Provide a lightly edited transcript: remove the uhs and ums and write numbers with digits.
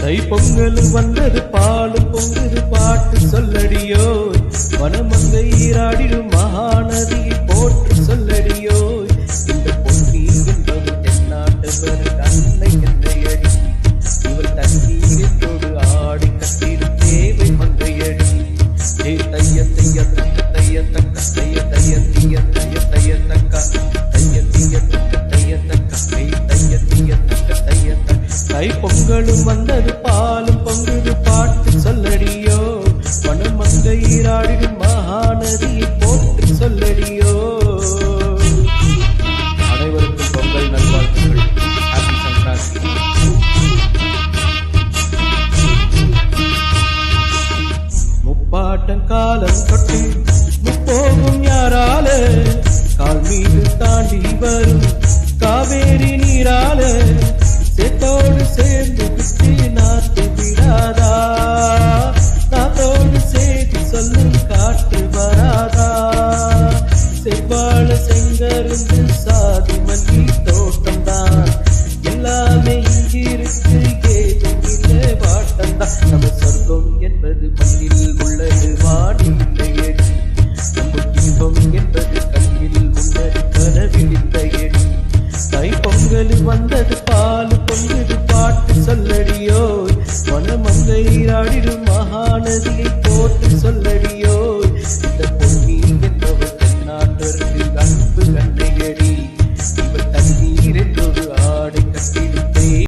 தை பொங்கல் வந்தது பாலும் பொங்குது பாட்டு சொல்லடியோ வனமங்கை ஈராடிடும் மகாநதியை போற்று சொல்லடியோ இந்த பொன்னி என்பது தென்னாட்டு அன்னை எந்தையடி இவள் தண்ணீரோடு ஆடி கட்டிடும் தேவை மங்கையடி தைய தைய தக்க தைய தக்க தைய தைய தீய தைய தைய தக்க தைய தீய தக்க தைய தக்க தைய தீய தக்க தைய தக்க தை பொங்கலும் வந்தது பாலும் பொங்குது பாட்டு சொல்லடியோ வனமங்கை ஈராடிடும் மகாநதியை போற்று சொல்லடியோ. அனைவருக்கும் பொங்கல் நல்வாழ்த்துக்கள். ஹாப்பி சங்கராந்தி. முப்பாட்டன் காலம் தொட்டு முப்போகும் யாரால கால் மீது தாண்டி வரும் காவேரி நீரால சேத்தோடு சேர்ந்து விட்டு நாட்டு விடாதா நாத்தோடு சேர்த்து சொல்லும் காற்று வராதா செவ்வாழ செங்கருந்து சாதி மல்லி தோட்டம் தான் எல்லாமே இங்கிருக்கு ஏதும் இல்லை வாட்டம்தான் நம்ம சொர்க்கம் என்பது மண்ணில் உள்ளது வானிலையடி நம்ம தீபம் என்பது கண்ணில் உள்ளது கனவில் இல்லையடி தை பொங்கல் வந்தது பால் பொங்குது பாட்டு சொல்லடியோ வனமங்கை ஈராடிடும் மகாநதியை போட்டு சொல்ல